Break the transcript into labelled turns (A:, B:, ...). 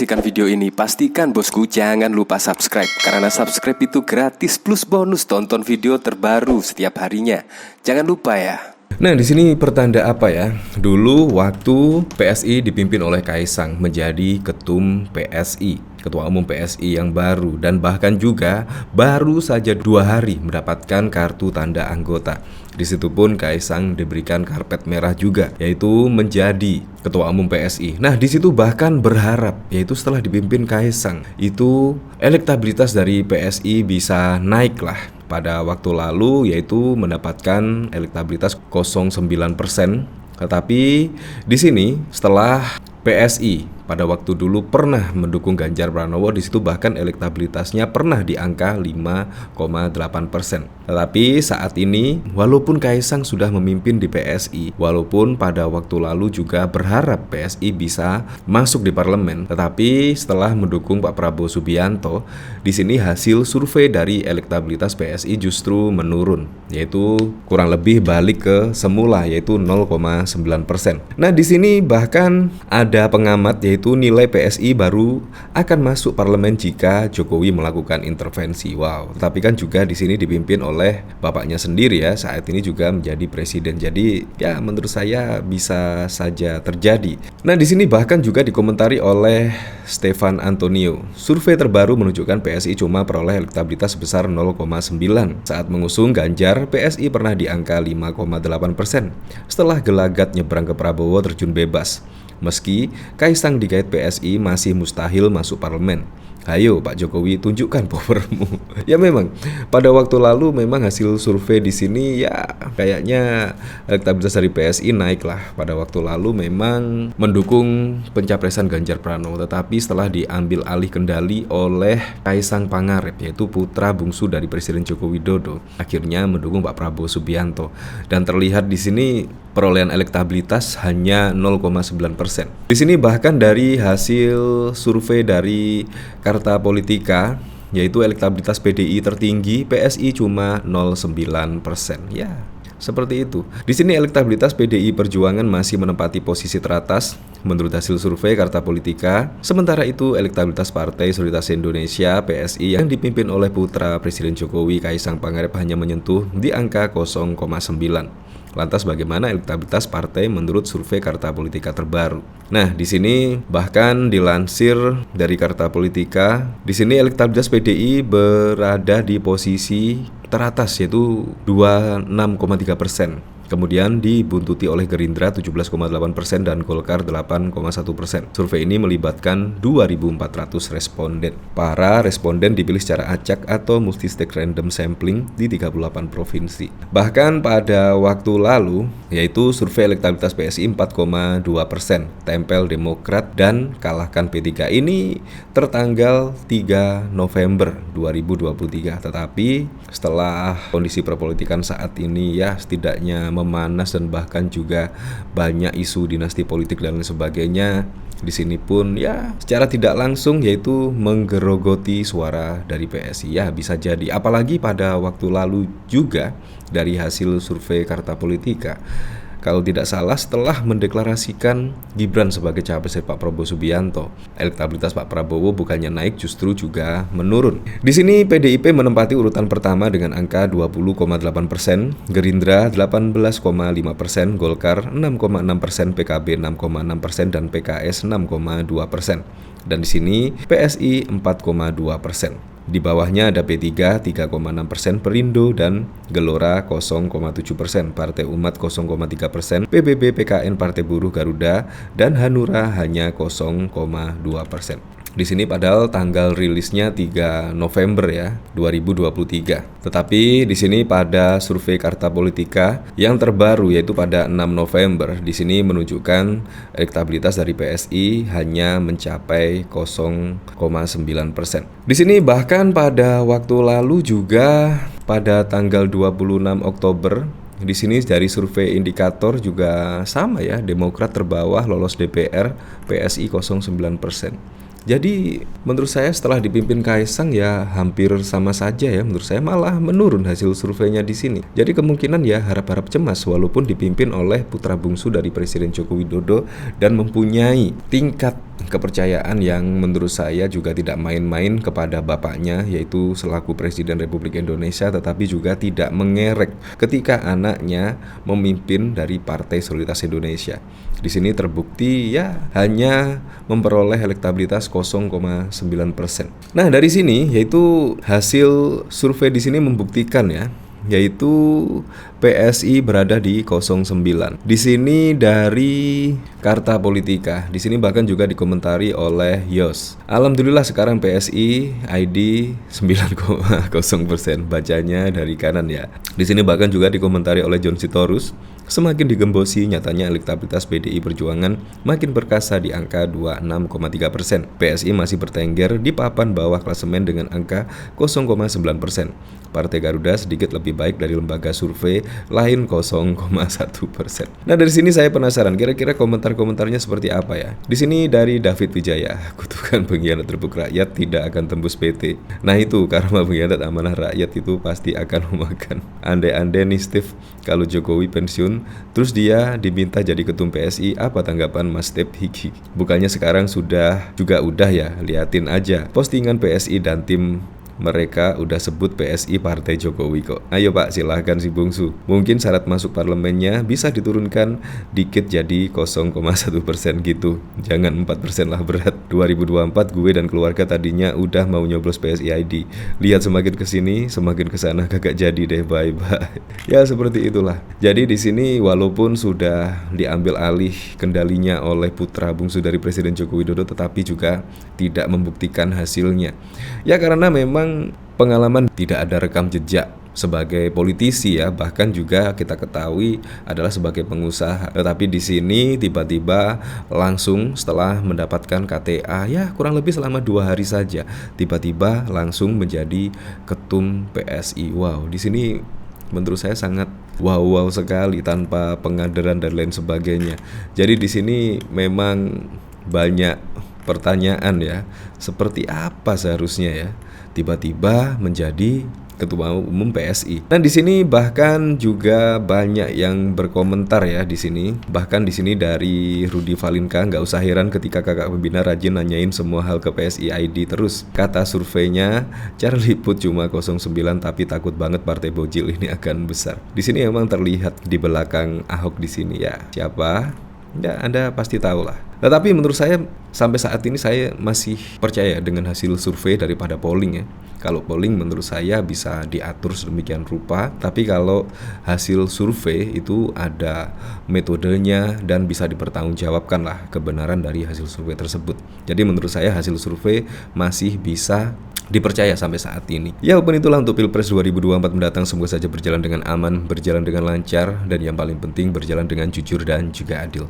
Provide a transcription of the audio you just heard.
A: menyaksikan video ini, pastikan bosku jangan lupa subscribe. Karena subscribe itu gratis plus bonus tonton video terbaru setiap harinya. Jangan lupa ya.
B: Nah, di sini pertanda apa ya? Dulu waktu PSI dipimpin oleh Kaisang menjadi ketum PSI, ketua umum PSI yang baru, dan bahkan juga baru saja 2 hari mendapatkan kartu tanda anggota. Di situ pun Kaisang diberikan karpet merah juga, yaitu menjadi ketua umum PSI. Nah, di situ bahkan berharap, yaitu setelah dipimpin Kaisang, itu elektabilitas dari PSI bisa naik lah. Pada waktu lalu yaitu mendapatkan elektabilitas 0,9%. Tetapi di sini setelah PSI pada waktu dulu pernah mendukung Ganjar Pranowo, di situ bahkan elektabilitasnya pernah di angka 5,8%. Tetapi saat ini walaupun Kaisang sudah memimpin di PSI, walaupun pada waktu lalu juga berharap PSI bisa masuk di parlemen, tetapi setelah mendukung Pak Prabowo Subianto, di sini hasil survei dari elektabilitas PSI justru menurun, yaitu kurang lebih balik ke semula, yaitu 0,9%. Nah, di sini bahkan ada pengamat yaitu nilai PSI baru akan masuk parlemen jika Jokowi melakukan intervensi. Wow, tapi kan juga di sini dipimpin oleh bapaknya sendiri ya, saat ini juga menjadi presiden. Jadi ya menurut saya bisa saja terjadi. Nah, di sini bahkan juga dikomentari oleh Stefan Antonio. Survei terbaru menunjukkan PSI cuma peroleh elektabilitas sebesar 0,9. Saat mengusung Ganjar, PSI pernah di angka 5,8%. Setelah gelagat nyebrang ke Prabowo terjun bebas. Meski Kaisang digait PSI masih mustahil masuk parlemen. Ayo Pak Jokowi, tunjukkan powermu. Ya memang pada waktu lalu memang hasil survei di sini ya kayaknya elektabilitas dari PSI naik lah. Pada waktu lalu memang mendukung pencapresan Ganjar Pranowo, tetapi setelah diambil alih kendali oleh Kaisang Pangarep, yaitu putra bungsu dari Presiden Joko Widodo, akhirnya mendukung Pak Prabowo Subianto. Dan terlihat di sini perolehan elektabilitas hanya 0,9%. Di sini bahkan dari hasil survei dari Carta Politika, yaitu elektabilitas PDI tertinggi, PSI cuma 0,9%. Ya, seperti itu. Di sini elektabilitas PDI Perjuangan masih menempati posisi teratas menurut hasil survei Carta Politika. Sementara itu elektabilitas Partai Solidaritas Indonesia (PSI) yang dipimpin oleh putra Presiden Jokowi Kaisang Pangarep hanya menyentuh di angka 0,9. Lantas bagaimana elektabilitas partai menurut survei Carta Politika terbaru? Nah, di sini bahkan dilansir dari Carta Politika, di sini elektabilitas PDI berada di posisi teratas yaitu 26,3%. Kemudian dibuntuti oleh Gerindra 17,8% dan Golkar 8,1%. Survei ini melibatkan 2.400 responden. Para responden dipilih secara acak atau multi-stage random sampling di 38 provinsi. Bahkan pada waktu lalu, yaitu survei elektabilitas PSI 4,2%, tempel Demokrat dan kalahkan P3. Ini tertanggal 3 November 2023. Tetapi setelah kondisi perpolitikan saat ini ya setidaknya memanas dan bahkan juga banyak isu dinasti politik dan lain sebagainya, di sini pun ya secara tidak langsung yaitu menggerogoti suara dari PSI. Ya bisa jadi, apalagi pada waktu lalu juga dari hasil survei Carta Politika, kalau tidak salah setelah mendeklarasikan Gibran sebagai capres Pak Prabowo Subianto, elektabilitas Pak Prabowo bukannya naik justru juga menurun. Di sini PDIP menempati urutan pertama dengan angka 20,8%, Gerindra 18,5%, Golkar 6,6%, PKB 6,6% dan PKS 6,2%. Dan di sini PSI 4,2%. Di bawahnya ada P3 3,6%, Perindo dan Gelora 0,7%, Partai Umat 0,3%, PBB PKN Partai Buruh Garuda dan Hanura hanya 0,2%. Di sini padahal tanggal rilisnya 3 November ya, 2023. Tetapi di sini pada survei Carta Politika yang terbaru yaitu pada 6 November, di sini menunjukkan elektabilitas dari PSI hanya mencapai 0,9%. Di sini bahkan pada waktu lalu juga pada tanggal 26 Oktober, di sini dari survei indikator juga sama ya, Demokrat terbawah lolos DPR, PSI 0,9%. Jadi menurut saya setelah dipimpin Kaisang ya hampir sama saja ya, menurut saya malah menurun hasil surveinya di sini. Jadi kemungkinan ya harap-harap cemas walaupun dipimpin oleh putra bungsu dari Presiden Joko Widodo dan mempunyai tingkat kepercayaan yang menurut saya juga tidak main-main kepada bapaknya, yaitu selaku Presiden Republik Indonesia, tetapi juga tidak mengerek ketika anaknya memimpin dari Partai Solidaritas Indonesia. Di sini terbukti ya hanya memperoleh elektabilitas 0,9%. Nah, dari sini yaitu hasil survei di sini membuktikan ya, yaitu PSI berada di 09. Di sini dari Carta Politika. Di sini bahkan juga dikomentari oleh Yos. Alhamdulillah sekarang PSI ID 9,0%. Bacanya dari kanan ya. Di sini bahkan juga dikomentari oleh John Sitorus. Semakin digembosi, nyatanya elektabilitas PDI Perjuangan makin perkasa di angka 26,3%. PSI masih bertengger di papan bawah klasemen dengan angka 0,9%. Partai Garuda sedikit lebih baik dari lembaga survei lain 0,1%. Nah, dari sini saya penasaran kira-kira komentar-komentarnya seperti apa ya. Di sini dari David Wijaya, kutukan pengkhianat rebuk rakyat tidak akan tembus PT. Nah, itu karma pengkhianat amanah rakyat itu pasti akan memakan. Andai-andai nih Steve, kalau Jokowi pensiun terus dia diminta jadi ketum PSI, apa tanggapan Mas Steve Hiki? Bukannya sekarang udah ya, liatin aja postingan PSI dan tim mereka udah sebut PSI Partai Jokowi kok. Ayo Pak, silahkan si Bungsu. Mungkin syarat masuk parlemennya bisa diturunkan dikit jadi 0,1% gitu. Jangan 4% lah, berat. 2024 gue dan keluarga tadinya udah mau nyoblos PSI ID. Lihat semakin kesini, semakin kesana kagak jadi deh, bye-bye. Ya seperti itulah. Jadi di sini walaupun sudah diambil alih kendalinya oleh putra bungsu dari Presiden Joko Widodo, tetapi juga tidak membuktikan hasilnya. Ya karena memang pengalaman tidak ada rekam jejak sebagai politisi ya, bahkan juga kita ketahui adalah sebagai pengusaha. Tetapi di sini tiba-tiba langsung setelah mendapatkan KTA ya kurang lebih selama 2 hari saja, tiba-tiba langsung menjadi ketum PSI. Wow, di sini menurut saya sangat wow sekali tanpa pengadaran dan lain sebagainya. Jadi di sini memang banyak pertanyaan ya, seperti apa seharusnya ya tiba-tiba menjadi ketua umum PSI. Nah, di sini bahkan juga banyak yang berkomentar ya di sini. Bahkan di sini dari Rudy Valinka, nggak usah heran ketika kakak pembina rajin nanyain semua hal ke PSI ID terus. Kata surveinya, Charlie Put cuma 09 tapi takut banget partai bojil ini akan besar. Di sini memang terlihat di belakang Ahok di sini ya. Siapa? Ya, Anda pasti tahu lah. Tetapi menurut saya sampai saat ini saya masih percaya dengan hasil survei daripada polling ya. Kalau polling menurut saya bisa diatur sedemikian rupa, tapi kalau hasil survei itu ada metodenya dan bisa dipertanggungjawabkan lah kebenaran dari hasil survei tersebut. Jadi menurut saya hasil survei masih bisa dipercaya sampai saat ini. Ya, walaupun itulah untuk Pilpres 2024 mendatang, semoga saja berjalan dengan aman, berjalan dengan lancar, dan yang paling penting berjalan dengan jujur dan juga adil.